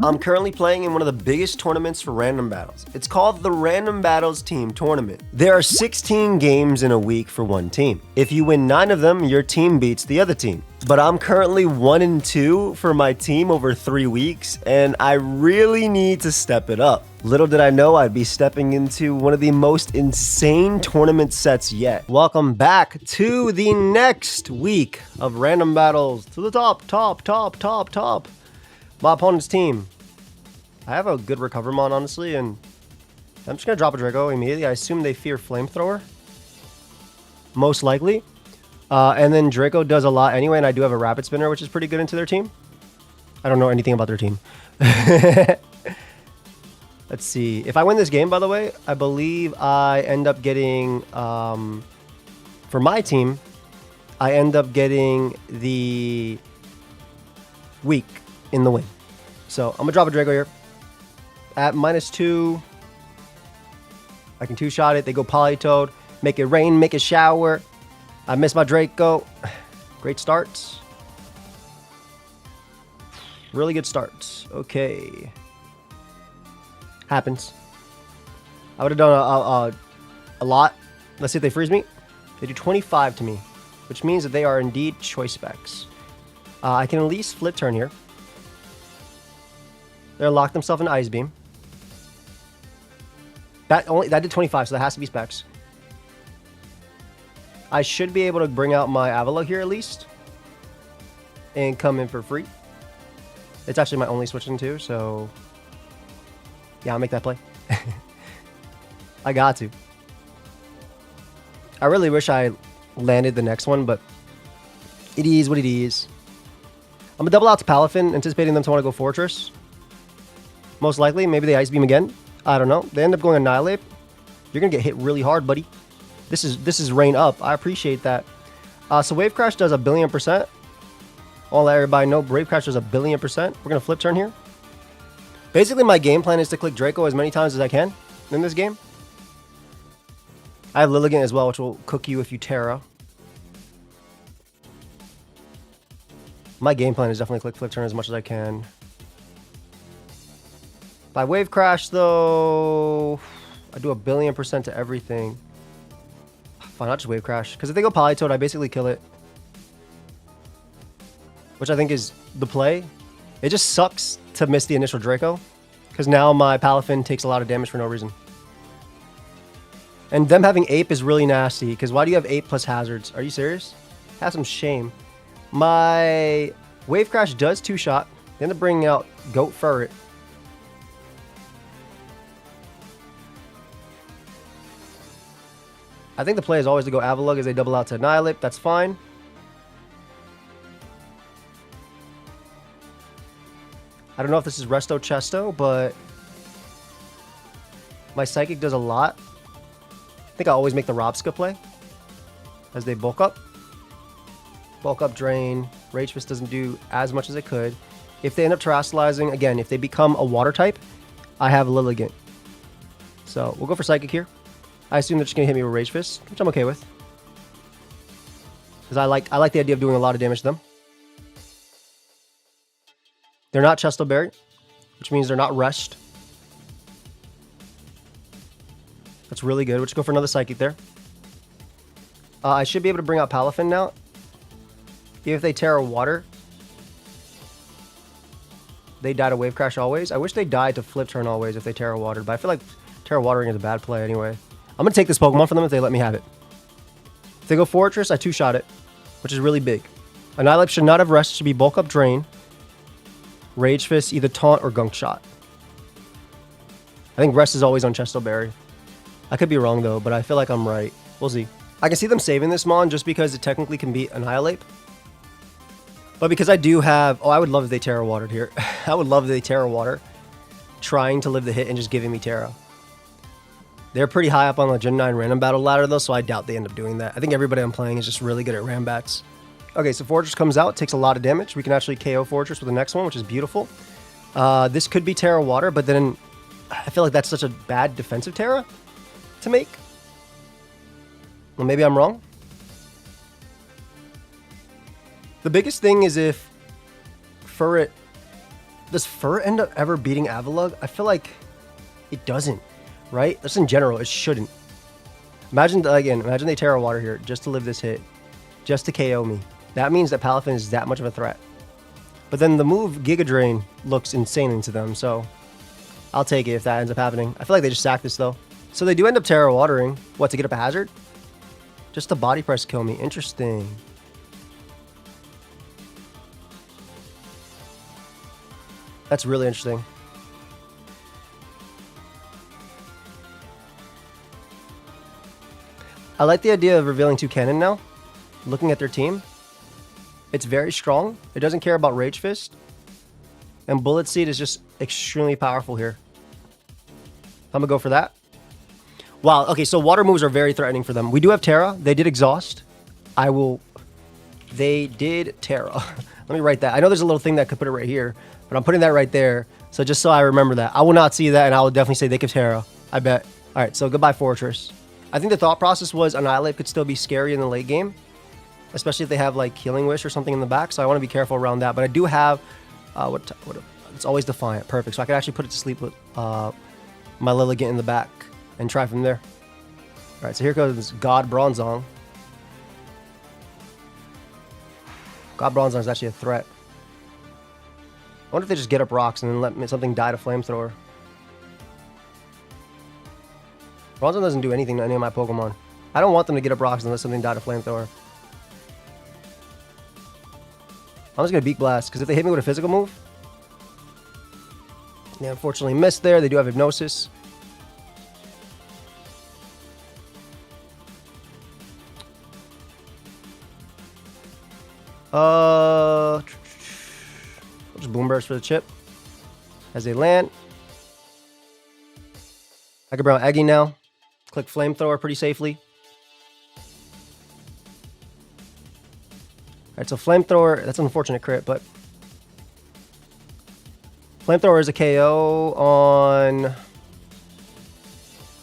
I'm currently playing in one of the biggest tournaments for random battles. It's called the Random Battles Team Tournament. There are 16 games in a week for one team. If you win 9 of them, your team beats the other team. But I'm currently 1-2 for my team over 3 weeks, and I really need to step it up. Little did I know I'd be stepping into one of the most insane tournament sets yet. Welcome back to the next week of Random Battles. To the top. My opponent's team. I have a good Recovermon, honestly, and I'm just going to drop a Draco immediately. I assume they fear Flamethrower. Most likely. And then Draco does a lot anyway, and I do have a Rapid Spinner, which is pretty good into their team. I don't know anything about their team. Let's see. If I win this game, by the way, I believe I end up getting, for my team, I end up getting the week in the win. So I'm gonna drop a Draco here at -2. I can 2-shot it. They go Politoed, make it rain, make it shower. I miss my Draco. Great starts. Really good starts. Okay. Happens. I would have done a lot. Let's see if they freeze me. They do 25 to me, which means that they are indeed choice specs. I can at least flip turn here. They're locked themselves in Ice Beam. That did 25, so that has to be specs. I should be able to bring out my Avalo here at least. And come in for free. It's actually my only switch into, so yeah, I'll make that play. I got to. I really wish I landed the next one, but it is what it is. I'm gonna double out to Palafin, anticipating them to want to go Fortress. Most likely, maybe they Ice Beam again. I don't know. They end up going Annihilate. You're gonna get hit really hard, buddy. This is rain up. I appreciate that. So Wave Crash does 1,000,000,000%. I'll let everybody know Wave Crash does 1,000,000,000%. We're gonna flip turn here. Basically, my game plan is to click Draco as many times as I can in this game. I have Lilligant as well, which will cook you if you Terra. My game plan is definitely click flip turn as much as I can. By Wave Crash, though, I do 1,000,000,000% to everything. Fine, not just Wave Crash. Because if they go Politoed, I basically kill it. Which I think is the play. It just sucks to miss the initial Draco. Because now my Palafin takes a lot of damage for no reason. And them having Ape is really nasty. Because why do you have Ape plus Hazards? Are you serious? Have some shame. My Wave Crash does 2-shot. They end up bringing out Goat Ferret. I think the play is always to go Avalugg as they double out to Annihilate. That's fine. I don't know if this is Resto Chesto, but my Psychic does a lot. I think I always make the Robska play as they bulk up. Bulk up, drain. Rage Fist doesn't do as much as it could. If they end up terrestrializing, again, if they become a water type, I have Lilligant. So we'll go for Psychic here. I assume they're just going to hit me with Rage Fist, which I'm okay with. Because I like the idea of doing a lot of damage to them. They're not Chesto Berry, which means they're not rushed. That's really good. We'll just go for another Psychic there. I should be able to bring out Palafin now. If they Terra Water, they die to Wave Crash always. I wish they died to Flip Turn always if they Terra Watered, but I feel like Terra Watering is a bad play anyway. I'm going to take this Pokemon for them if they let me have it. If they go Fortress, I 2-shot it, which is really big. Annihilate should not have Rest. Should be Bulk Up, Drain. Rage Fist, either Taunt or Gunk Shot. I think Rest is always on Chesto Berry. I could be wrong, though, but I feel like I'm right. We'll see. I can see them saving this Mon just because it technically can beat Annihilate. But because I do have... Oh, I would love if they Terra Watered here. I would love if they Terra Water, trying to live the hit and just giving me Terra. They're pretty high up on the Gen 9 random battle ladder, though, so I doubt they end up doing that. I think everybody I'm playing is just really good at Rambats. Okay, so Fortress comes out, takes a lot of damage. We can actually KO Fortress with the next one, which is beautiful. This could be Terra Water, but then I feel like that's such a bad defensive Terra to make. Well, maybe I'm wrong. The biggest thing is if Furret Does Fur end up ever beating Avalugg? I feel like it doesn't, right? Just in general, it shouldn't. Imagine, again, imagine they Terra Water here just to live this hit, just to KO me. That means that Palafin is that much of a threat. But then the move Giga Drain looks insane into them, so I'll take it if that ends up happening. I feel like they just sack this, though. So they do end up Terra Watering. What, to get up a hazard? Just to body press kill me. Interesting. That's really interesting. I like the idea of revealing 2 cannon now. Looking at their team. It's very strong. It doesn't care about Rage Fist. And Bullet Seed is just extremely powerful here. I'm going to go for that. Wow. Okay, so water moves are very threatening for them. We do have Terra. They did Exhaust. They did Terra. Let me write that. I know there's a little thing that could put it right here, but I'm putting that right there. So just so I remember that. I will not see that, and I will definitely say they give Terra. I bet. All right, so goodbye, Fortress. I think the thought process was Annihilate could still be scary in the late game, especially if they have like Healing Wish or something in the back. So I want to be careful around that. But I do have it's always Defiant. Perfect. So I could actually put it to sleep with my Lilligant in the back and try from there. All right, so here goes God Bronzong. God Bronzong is actually a threat. I wonder if they just get up rocks and then let something die to Flamethrower. Bronzong doesn't do anything to any of my Pokemon. I don't want them to get up rocks unless something die to Flamethrower. I'm just going to Beak Blast, because if they hit me with a physical move... They unfortunately missed there. They do have Hypnosis. Just Boom Burst for the chip. As they land. I can bring out Eggy now. Click Flamethrower pretty safely. Alright, so Flamethrower, that's an unfortunate crit, but... Flamethrower is a KO on... Oh,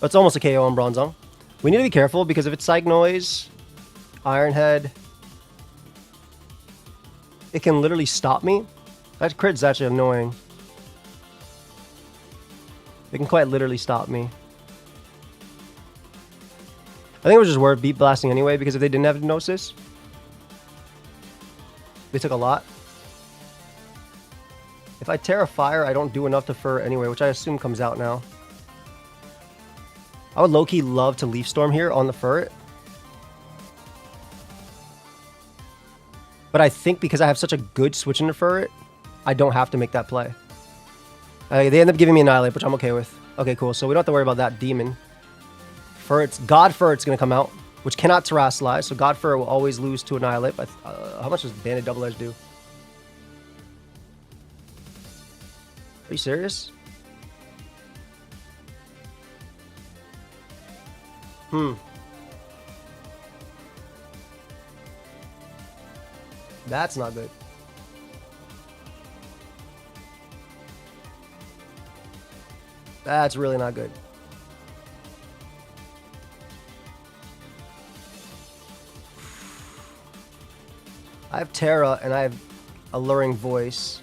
it's almost a KO on Bronzong. We need to be careful, because if it's Psych Noise, Iron Head... It can literally stop me. That crit is actually annoying. It can quite literally stop me. I think it was just worth Beat Blasting anyway, because if they didn't have Hypnosis, they took a lot. If I Terra Fire, I don't do enough to Fur anyway, which I assume comes out now. I would low-key love to Leaf Storm here on the Fur. But I think because I have such a good switch into Fur, I don't have to make that play. They end up giving me Annihilate, which I'm okay with. Okay, cool. So we don't have to worry about that Demon. God Furret's going to come out, which cannot Terrasilize. So God Furret will always lose to Annihilate. But how much does Banded Double Edge do? Are you serious? That's not good. That's really not good. I have Terra and I have Alluring Voice.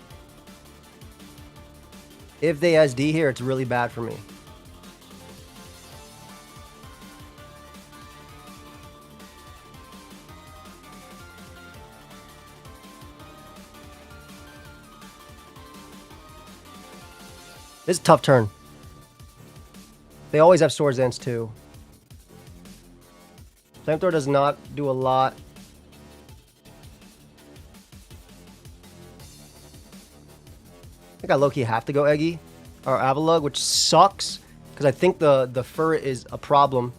If they SD here, it's really bad for me. This is a tough turn. They always have Swords Dance too. Flamethrower does not do a lot. I think I low-key have to go Eggy or Avalugg, which sucks because I think the Fur is a problem.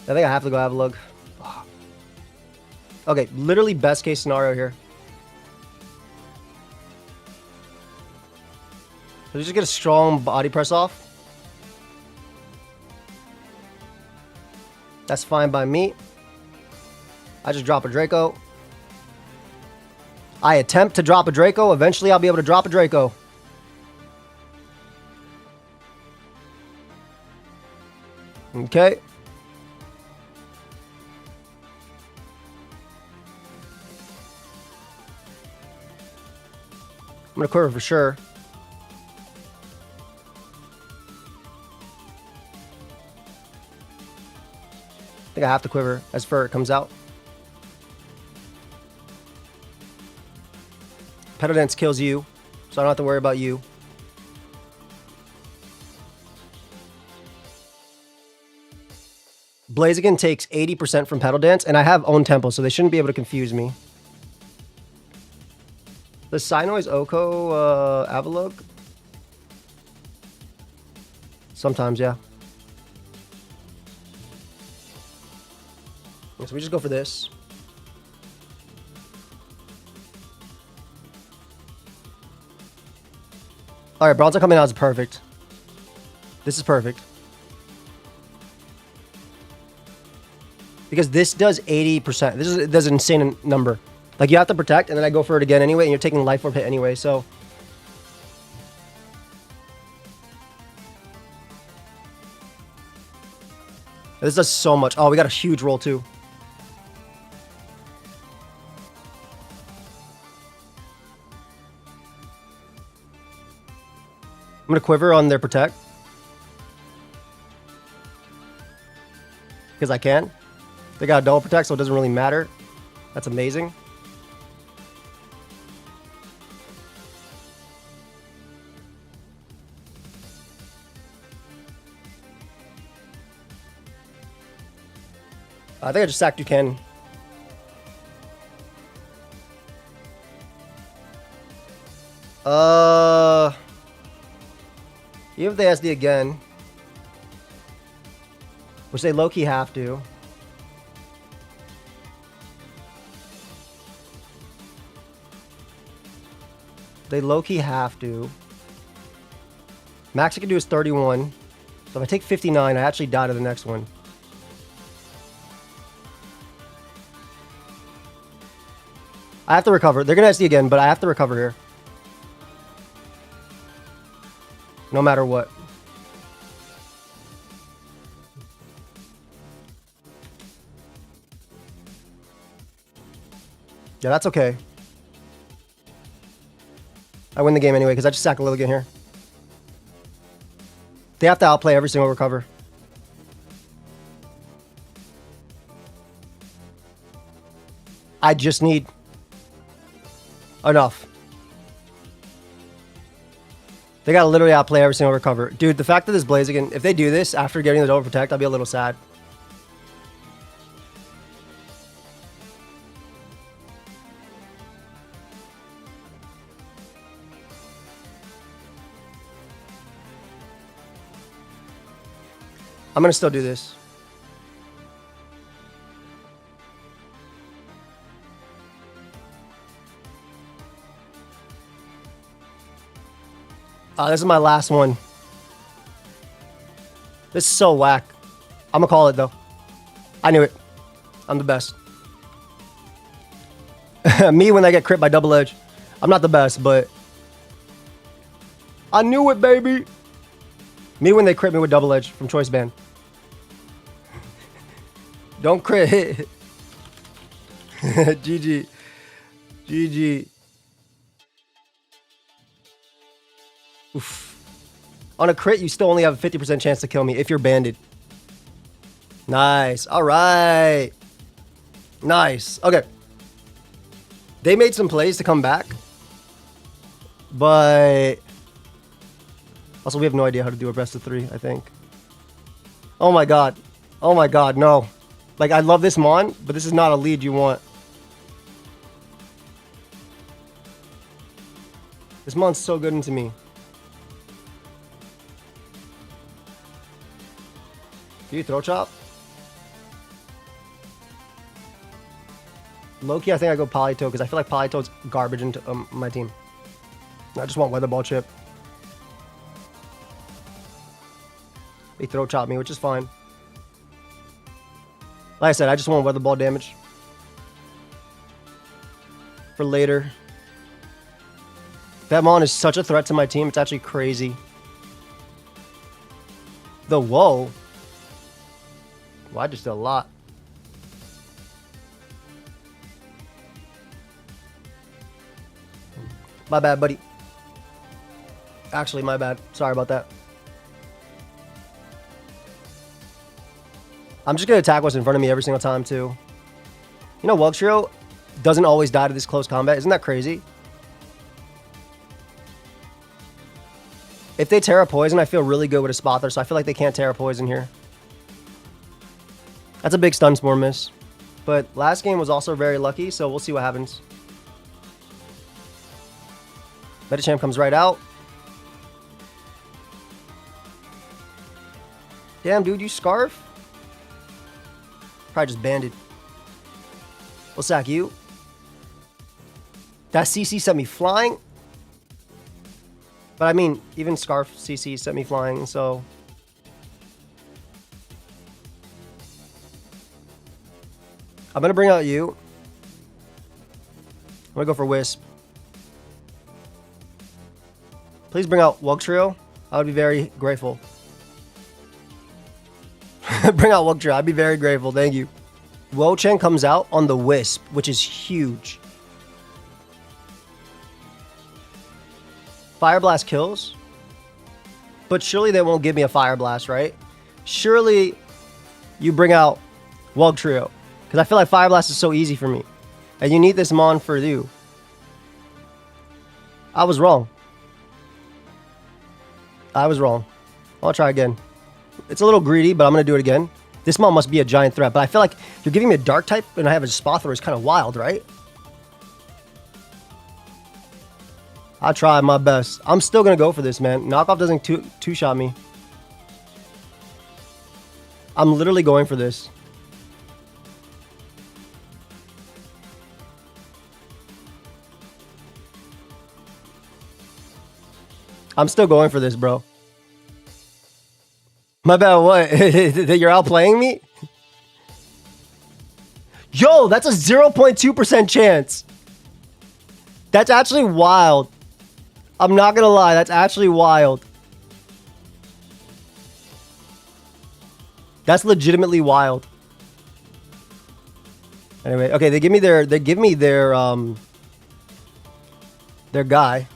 I think I have to go Avalugg. Okay, literally best case scenario here. So just get a strong body press off. That's fine by me. I just drop a Draco. I attempt to drop a Draco. Eventually I'll be able to drop a Draco. Okay. I'm gonna quiver for sure. I think I have to quiver as fur comes out. Petal Dance kills you, so I don't have to worry about you. Blaziken takes 80% from Petal Dance, and I have Own Temple, so they shouldn't be able to confuse me. The Psynoise Oko Avalok? Sometimes, yeah. So we just go for this. Alright, Bronzor coming out is perfect. This is perfect. Because this does 80%. This does an insane number. Like, you have to protect, and then I go for it again anyway, and you're taking Life Orb hit anyway, so... This does so much. Oh, we got a huge roll, too. I'm going to quiver on their protect. Because I can. They got a double protect, so it doesn't really matter. That's amazing. I think I just sacked Duken. Even if they SD again, which they low-key have to. They low-key have to. Max I can do is 31. So if I take 59, I actually die to the next one. I have to recover. They're going to SD again, but I have to recover here. No matter what. Yeah, that's okay. I win the game anyway, because I just sack a little again here. They have to outplay every single recover. I just need enough. They gotta literally outplay every single recover. Dude, the fact that this Blaziken, if they do this after getting the double protect, I'll be a little sad. I'm gonna still do this. This is my last one. This is so whack. I'm gonna call it though. I knew it. I'm the best. Me when I get crit by double edge. I'm not the best, but I knew it, baby. Me when they crit me with double edge from Choice Band. Don't crit. GG. GG. Oof. On a crit, you still only have a 50% chance to kill me if you're banded. Nice. All right. Nice. Okay. They made some plays to come back. But... also, we have no idea how to do a best of 3, I think. Oh my god. Oh my god, no. Like, I love this Mon, but this is not a lead you want. This Mon's so good into me. Do you throw chop? Low-key, I think I go Politoed because I feel like Politoed's garbage into my team. I just want Weather Ball Chip. They throw chop me, which is fine. Like I said, I just want Weather Ball damage. For later. That Mon is such a threat to my team, it's actually crazy. The whoa. Well, I just did a lot. My bad, buddy. Actually, my bad. Sorry about that. I'm just going to attack what's in front of me every single time, too. You know, Wugtrio doesn't always die to this close combat. Isn't that crazy? If they Terra Poison, I feel really good with a Spother, so I feel like they can't Terra Poison here. That's a big Stun Spore miss. But last game was also very lucky, so we'll see what happens. Medicham comes right out. Damn, dude, you Scarf? Probably just banded. We'll sack you. That CC sent me flying. But I mean, even Scarf CC sent me flying, so... I'm going to bring out you. I'm going to go for Wisp. Please bring out Wugtrio. I would be very grateful. Bring out Wugtrio. I'd be very grateful. Thank you. Wo-Chang comes out on the Wisp, which is huge. Fire Blast kills. But surely they won't give me a Fire Blast, right? Surely you bring out Wugtrio. Because I feel like Fire Blast is so easy for me. And you need this Mon for you. I was wrong. I was wrong. I'll try again. It's a little greedy, but I'm going to do it again. This Mon must be a giant threat. But I feel like you're giving me a Dark type and I have a Spothor is kind of wild, right? I tried my best. I'm still going to go for this, man. Knockoff doesn't two-shot me. I'm literally going for this. I'm still going for this, bro. My bad, what? You're outplaying me? Yo, that's a 0.2% chance. That's actually wild. I'm not gonna lie, that's actually wild. That's legitimately wild. Anyway, okay, they give me their guy.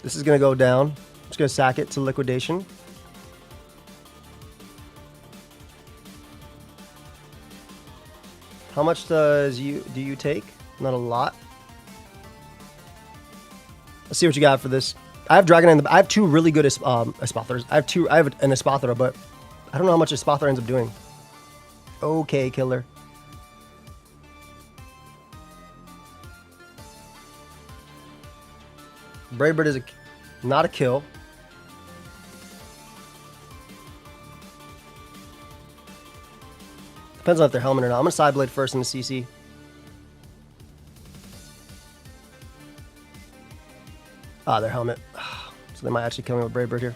This is gonna go down. I'm just gonna sack it to liquidation. How much do you take? Not a lot. Let's see what you got for this. I have Dragonite. I have two really good Espathers. I have an Espathra, but I don't know how much Espathra ends up doing. Okay, killer. Brave Bird is not a kill. Depends on if they're helmet or not. I'm gonna side blade first in the CC. Ah, their helmet. So they might actually kill me with Brave Bird here.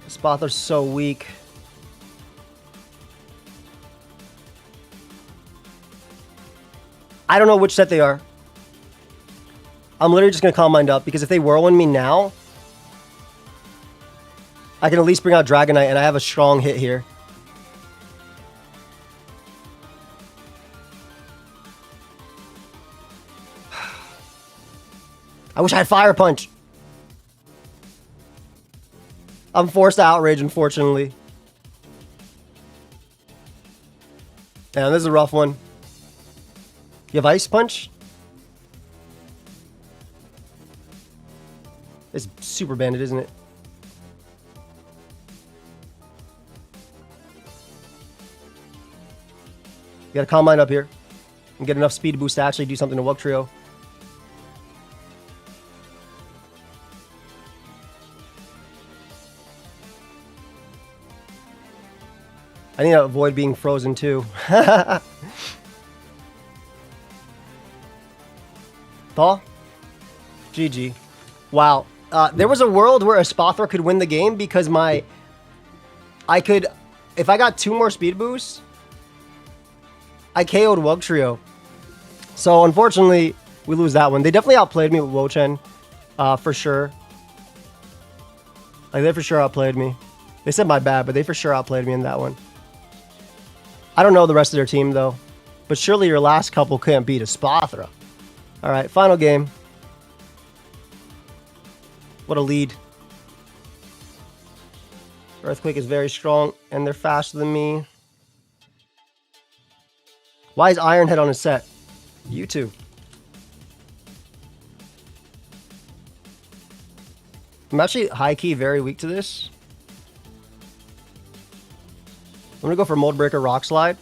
Spother's so weak. I don't know which set they are. I'm literally just going to Calm Mind up, because if they whirlwind me now, I can at least bring out Dragonite, and I have a strong hit here. I wish I had Fire Punch. I'm forced to Outrage, unfortunately. Damn, this is a rough one. You have Ice Punch? It's super banded, isn't it? You gotta Calm Mind up here and get enough speed boost to actually do something to Wugtrio. I need to avoid being frozen too. Thaw? GG. Wow. There was a world where a Spothor could win the game because if I got 2 more speed boosts, I KO'd Wugtrio. So unfortunately, We lose that one. They definitely outplayed me with Wo-Chen, for sure. Like, they for sure outplayed me. They said my bad, but they for sure outplayed me in that one. I don't know the rest of their team, though. But surely your last couple can't beat asfgerthrrth. All right, final game. What a lead. Earthquake is very strong, and they're faster than me. Why is Ironhead on his set? You two. I'm actually high-key very weak to this. I'm going to go for Mold Breaker Rock Slide.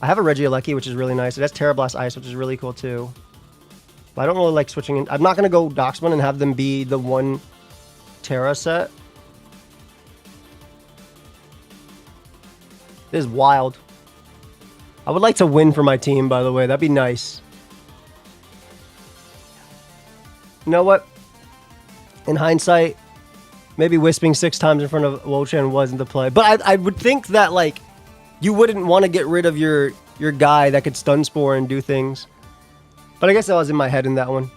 I have a Regieleki, which is really nice. It has Terra Blast Ice, which is really cool too. But I don't really like switching in. I'm not going to go Doxman and have them be the one Terra set. This is wild. I would like to win for my team, by the way. That'd be nice. You know what? In hindsight, maybe Wisping 6 times in front of Wo-Chen wasn't the play. But I would think that, like, you wouldn't want to get rid of your guy that could stun spore and do things. But I guess that was in my head in that one.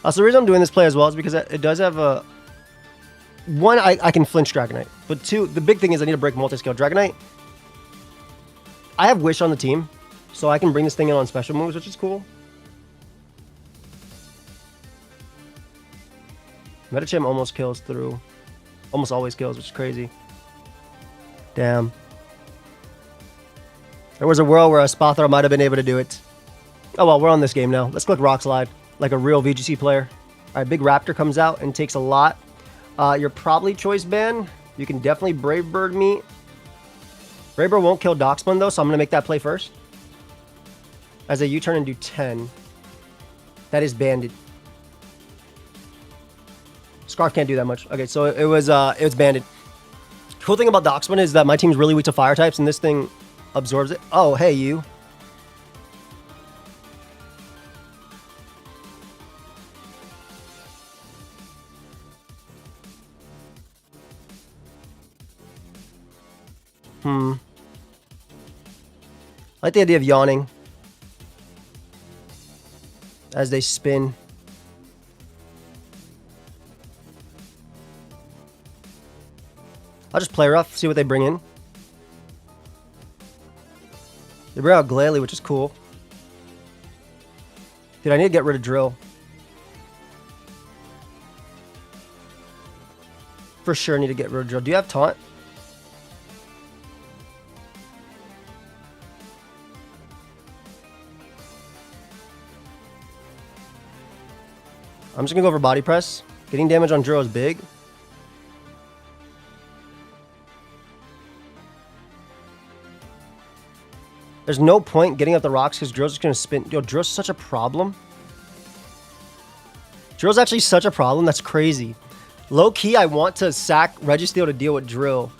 Also, the reason I'm doing this play as well is because it does have a... One, I can flinch Dragonite. But two, the big thing is I need to break multi-scale. Dragonite, I have Wish on the team, so I can bring this thing in on special moves, which is cool. Medicham almost kills through. Almost always kills, which is crazy. Damn. There was a world where asfgerthrrth might have been able to do it. Oh well, we're on this game now. Let's click Rock Slide, like a real VGC player. Alright, Big Raptor comes out and takes a lot. You're probably Choice Band. You can definitely Brave Bird me. Brave Bird won't kill Doxman though, so I'm going to make that play first. As a U-turn and do 10. That is banded. Scarf can't do that much. Okay, so it was banded. Cool thing about Doxman is that my team's really weak to fire types, and this thing absorbs it. Oh, hey, you. I like the idea of yawning as they spin. I'll just play rough, see what they bring in. They bring out Glalie, which is cool. Dude, I need to get rid of Drill. For sure need to get rid of Drill. Do you have Taunt? I'm just going to go for Body Press. Getting damage on Drill is big. There's no point getting up the rocks because Drill's just going to spin. Yo, Drill's such a problem. Drill's actually such a problem. That's crazy. Low key, I want to sack Registeel to deal with Drill.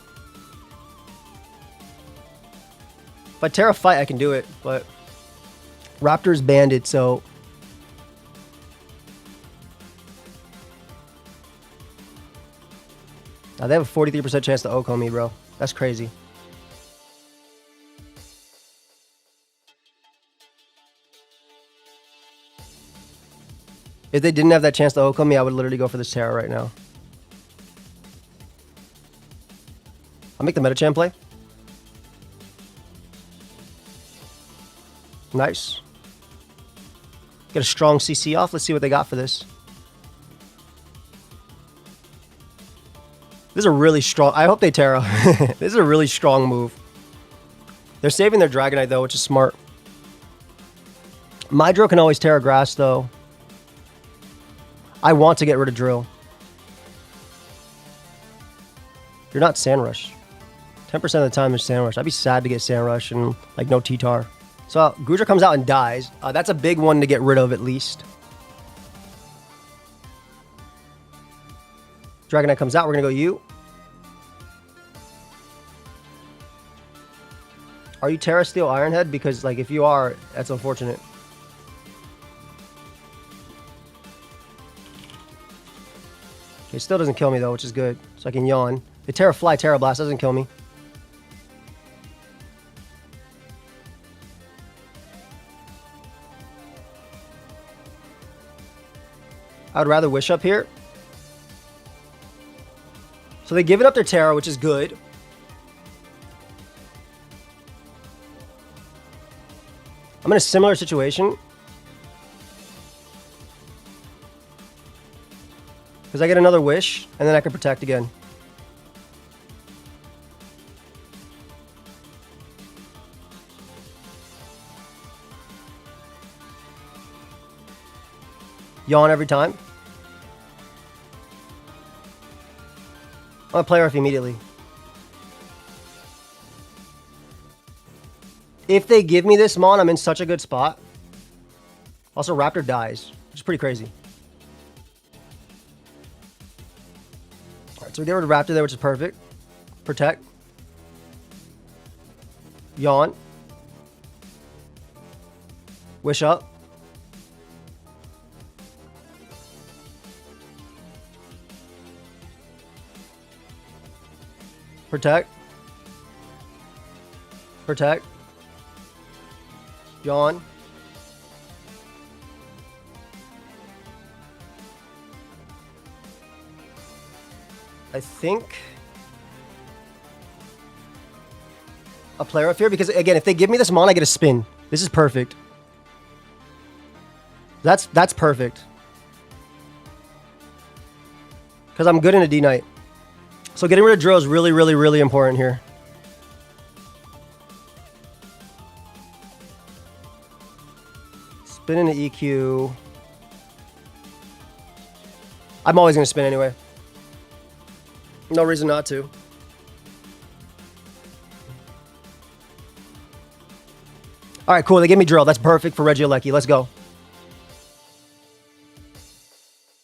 If I Terra Fight, I can do it, but Raptor's banded, so... Now they have a 43% chance to Oko me, bro. That's crazy. If they didn't have that chance to Oko me, I would literally go for this Terra right now. I'll make the Medicham play. Nice. Get a strong CC off. Let's see what they got for this. This is a really strong... I hope they Terra. This is a really strong move. They're saving their Dragonite, though, which is smart. Mydro can always Terra Grass, though. I want to get rid of Drill. You're not Sandrush. 10% of the time is Sandrush. I'd be sad to get Sandrush and, like, no T-Tar. So, Goodra comes out and dies. That's a big one to get rid of, at least. Dragonite comes out. We're going to go you. Are you Terra Steel Ironhead? Because, like, if you are, that's unfortunate. It still doesn't kill me, though, which is good. So I can yawn. The Terra Fly Terra Blast doesn't kill me. I would rather Wish Up here. So they've given up their Terra, which is good. I'm in a similar situation. Because I get another Wish, and then I can Protect again. Yawn every time. I'm gonna play Earth immediately. If they give me this Mon, I'm in such a good spot. Also, Raptor dies, which is pretty crazy. Alright, so we get rid of Raptor there, which is perfect. Protect. Yawn. Wish Up. Protect. Protect. Yawn. I think a player up here, because again, if they give me this Mon, I get a spin. This is perfect. That's perfect. Because I'm good in a D-Knight. So getting rid of Drill is really, really, really important here. Spin into EQ. I'm always going to spin anyway. No reason not to. All right, cool. They gave me Drill. That's perfect for Regieleki. Let's go.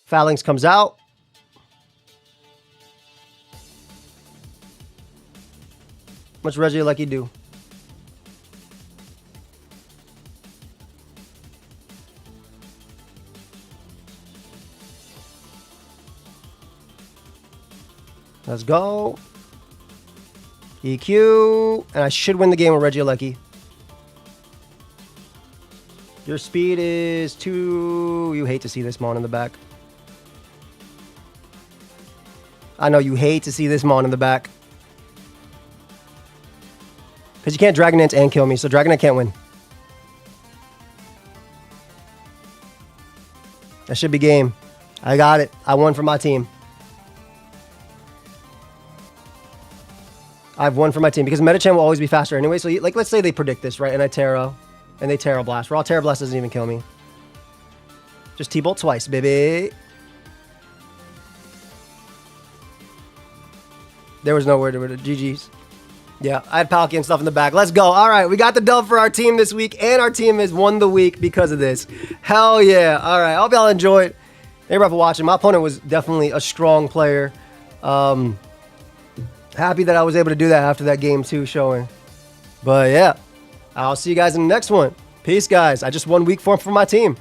Phalanx comes out. What's Regieleki do? Let's go. EQ. And I should win the game with Regieleki. Your speed is 2. You hate to see this Mon in the back. I know you hate to see this Mon in the back. Because you can't Dragon Dance and kill me, so Dragonite can't win. That should be game. I got it. I won for my team. I've won for my team because Metachan will always be faster anyway. So, like, let's say they predict this, right? And I Terra, and they Terra Blast. Raw Terra Blast doesn't even kill me. Just T-Bolt twice, baby. There was nowhere to GG's. Yeah, I had Palkia and stuff in the back. Let's go. All right, we got the dub for our team this week, and our team has won the week because of this. Hell yeah. All right, I hope y'all enjoyed. Thank you for watching. My opponent was definitely a strong player. Happy that I was able to do that after that game 2 showing. But yeah, I'll see you guys in the next one. Peace, guys. I just won week 4 for my team.